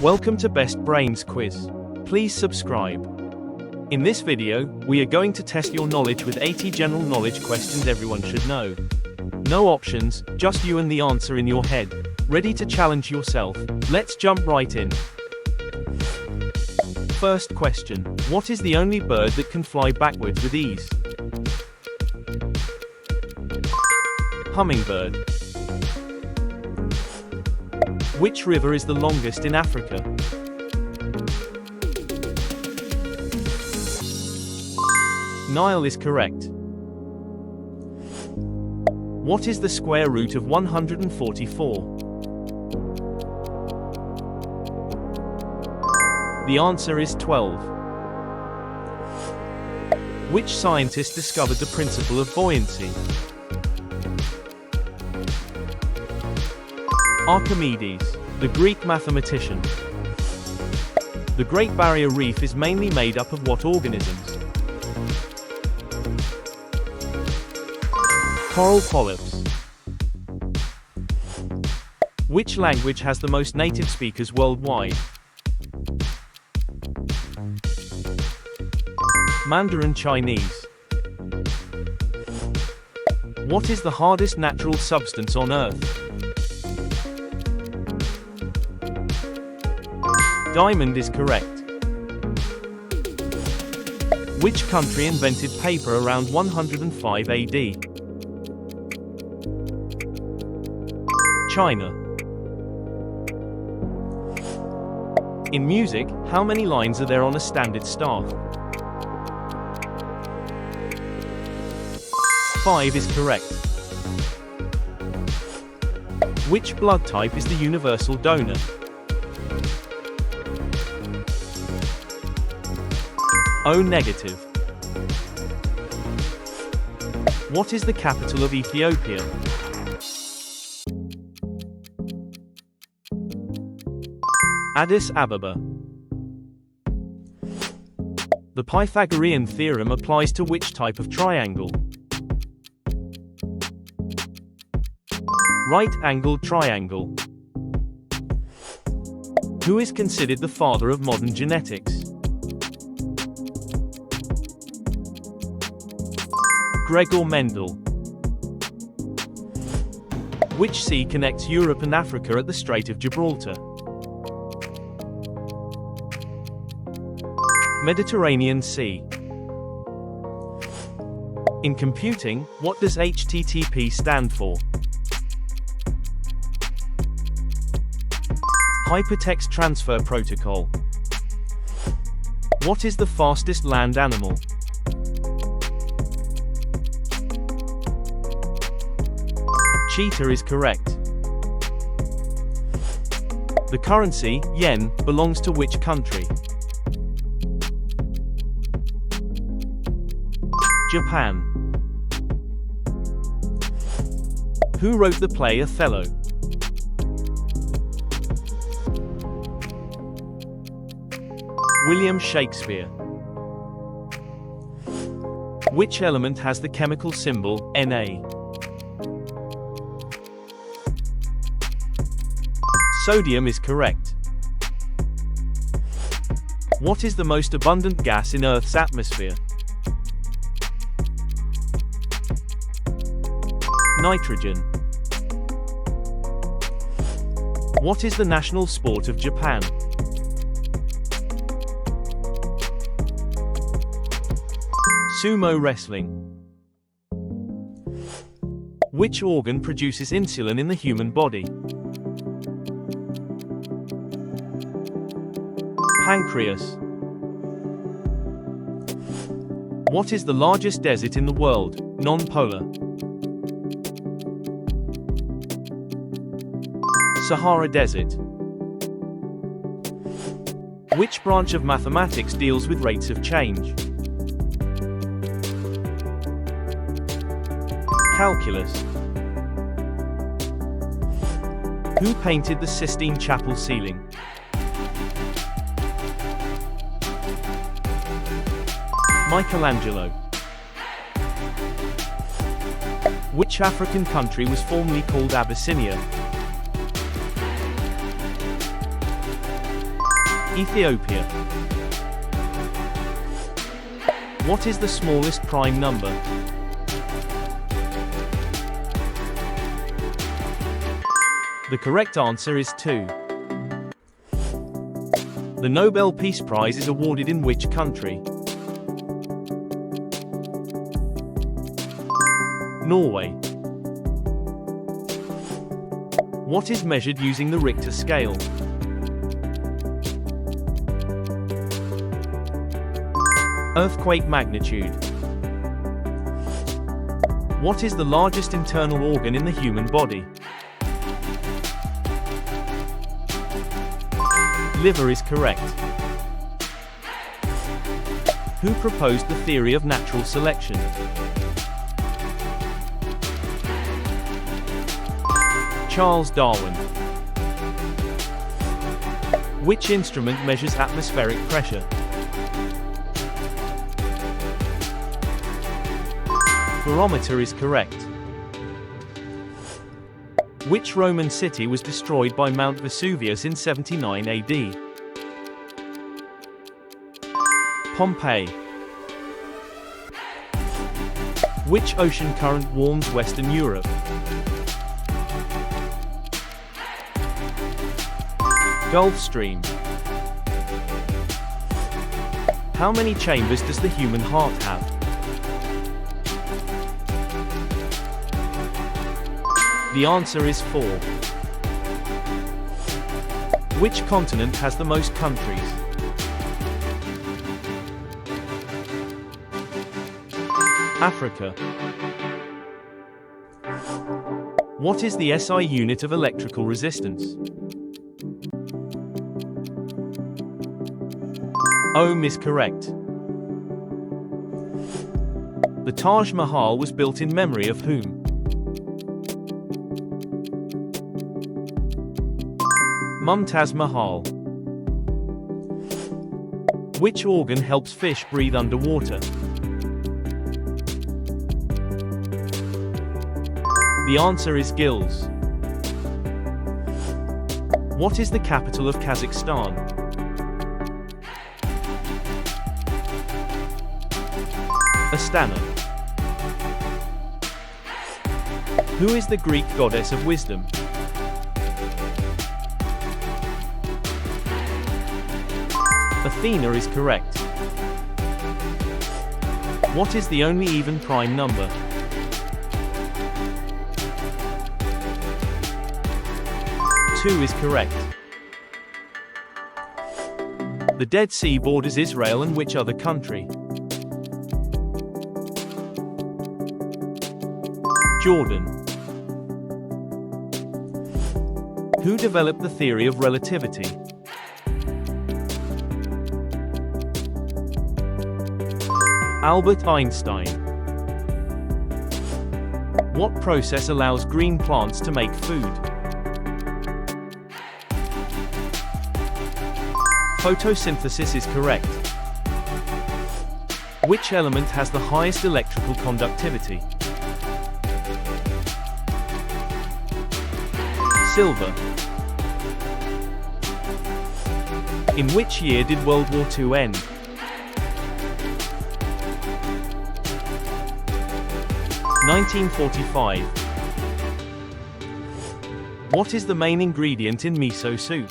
Welcome to Best Brains Quiz. Please subscribe. In this video, we are going to test your knowledge with 80 general knowledge questions everyone should know. No options, just you and the answer in your head. Ready to challenge yourself? Let's jump right in. First question. What is the only bird that can fly backwards with ease? Hummingbird. Which river is the longest in Africa? Nile is correct. What is the square root of 144? The answer is 12. Which scientist discovered the principle of buoyancy? Archimedes, the Greek mathematician. The Great Barrier Reef is mainly made up of what organisms? Coral polyps. Which language has the most native speakers worldwide? Mandarin Chinese. What is the hardest natural substance on Earth? Diamond is correct. Which country invented paper around 105 AD? China. In music, how many lines are there on a standard staff? 5 is correct. Which blood type is the universal donor? O negative. What is the capital of Ethiopia? Addis Ababa. The Pythagorean theorem applies to which type of triangle? Right-angled triangle. Who is considered the father of modern genetics? Gregor Mendel. Which sea connects Europe and Africa at the Strait of Gibraltar? Mediterranean Sea. In computing, what does HTTP stand for? Hypertext Transfer Protocol. What is the fastest land animal? Cheetah is correct. The currency, yen, belongs to which country? Japan. Who wrote the play Othello? William Shakespeare. Which element has the chemical symbol Na? Sodium is correct. What is the most abundant gas in Earth's atmosphere? Nitrogen. What is the national sport of Japan? Sumo wrestling. Which organ produces insulin in the human body? Pancreas. What is the largest desert in the world, non-polar? Sahara Desert. Which branch of mathematics deals with rates of change? Calculus. Who painted the Sistine Chapel ceiling? Michelangelo. Which African country was formerly called Abyssinia? Ethiopia. What is the smallest prime number? The correct answer is 2. The Nobel Peace Prize is awarded in which country? Norway. What is measured using the Richter scale? Earthquake magnitude. What is the largest internal organ in the human body? Liver is correct. Who proposed the theory of natural selection? Charles Darwin. Which instrument measures atmospheric pressure? Barometer is correct. Which Roman city was destroyed by Mount Vesuvius in 79 AD? Pompeii. Which ocean current warms Western Europe? Gulf Stream. How many chambers does the human heart have? The answer is 4. Which continent has the most countries? Africa. What is the SI unit of electrical resistance? Ohm is correct. The Taj Mahal was built in memory of whom? Mumtaz Mahal. Which organ helps fish breathe underwater? The answer is gills. What is the capital of Kazakhstan? Astana. Who is the Greek goddess of wisdom? Athena is correct. What is the only even prime number? Two is correct. The Dead Sea borders Israel and which other country? Jordan. Who developed the theory of relativity? Albert Einstein. What process allows green plants to make food? Photosynthesis is correct. Which element has the highest electrical conductivity? Silver. In which year did World War II end? 1945. What is the main ingredient in miso soup?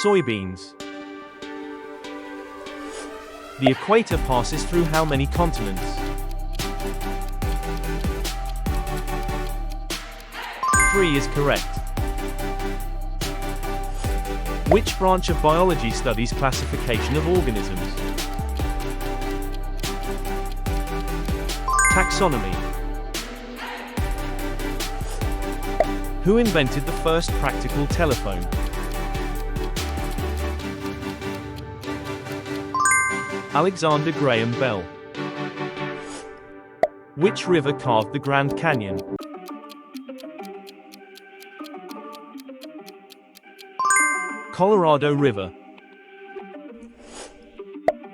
Soybeans. The equator passes through how many continents? 3 is correct. Which branch of biology studies classification of organisms? Taxonomy. Who invented the first practical telephone? Alexander Graham Bell. Which river carved the Grand Canyon? Colorado River.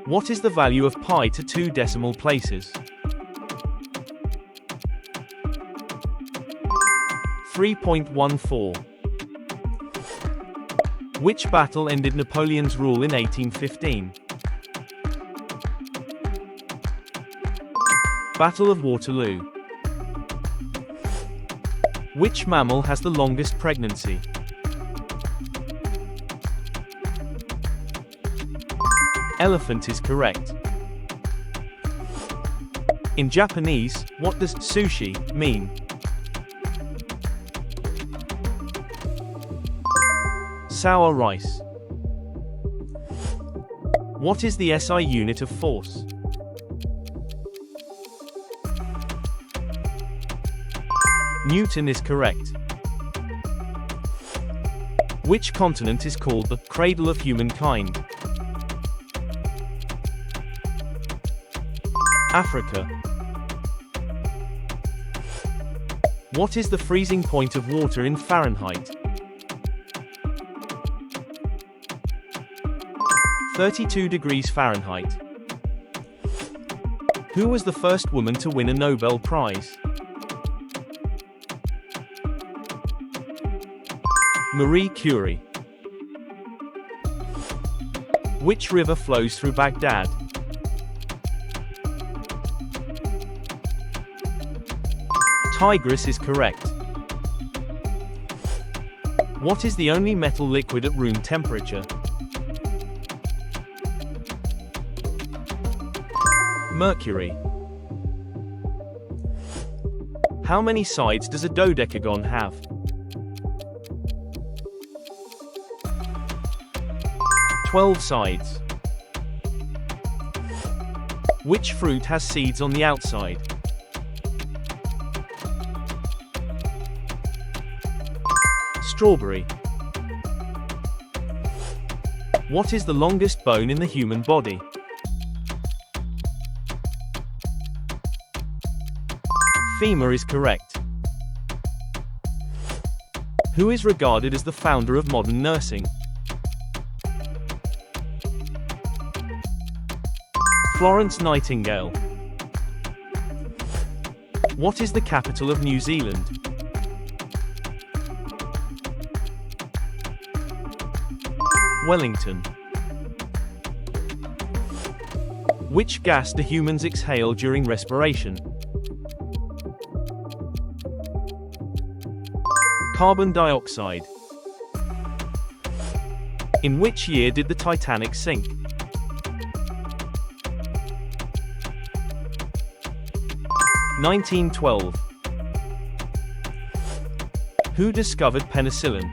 What is the value of pi to 2 decimal places? 3.14. Which battle ended Napoleon's rule in 1815? Battle of Waterloo. Which mammal has the longest pregnancy? Elephant is correct. In Japanese, what does sushi mean? Sour rice. What is the SI unit of force? Newton is correct. Which continent is called the cradle of humankind? Africa. What is the freezing point of water in Fahrenheit? 32 degrees Fahrenheit. Who was the first woman to win a Nobel Prize? Marie Curie. Which river flows through Baghdad? Tigris is correct. What is the only metal liquid at room temperature? Mercury. How many sides does a dodecagon have? 12 sides. Which fruit has seeds on the outside? Strawberry. What is the longest bone in the human body? Femur is correct. Who is regarded as the founder of modern nursing? Florence Nightingale. What is the capital of New Zealand? Wellington. Which gas do humans exhale during respiration? Carbon dioxide. In which year did the Titanic sink? 1912. Who discovered penicillin?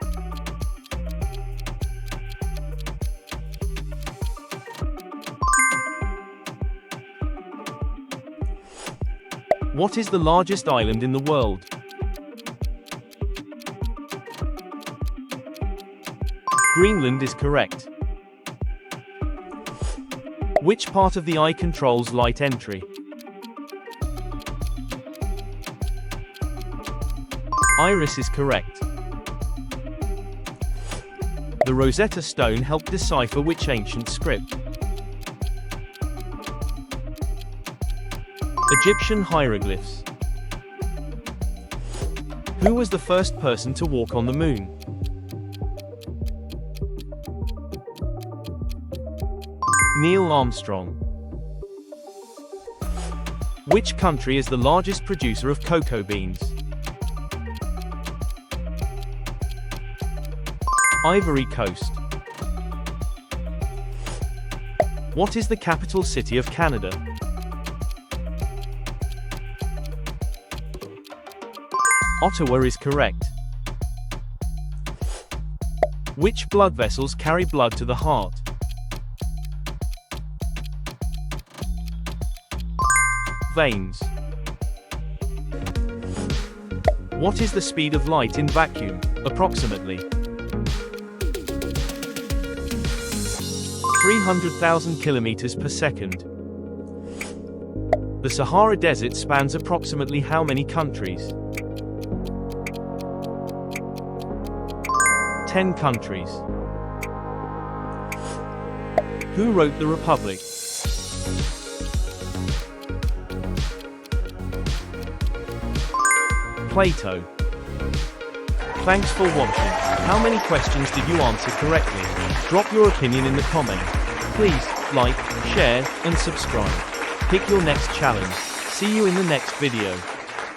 What is the largest island in the world? Greenland is correct. Which part of the eye controls light entry? Iris is correct. The Rosetta Stone helped decipher which ancient script? Egyptian hieroglyphs. Who was the first person to walk on the moon? Neil Armstrong. Which country is the largest producer of cocoa beans? Ivory Coast. What is the capital city of Canada? Ottawa is correct. Which blood vessels carry blood to the heart? Veins. What is the speed of light in vacuum, approximately? 300,000 kilometers per second. The Sahara Desert spans approximately how many countries? 10 countries. Who wrote The Republic? Plato. Thanks for watching. How many questions did you answer correctly? Drop your opinion in the comment. Please, like, share, and subscribe. Pick your next challenge. See you in the next video.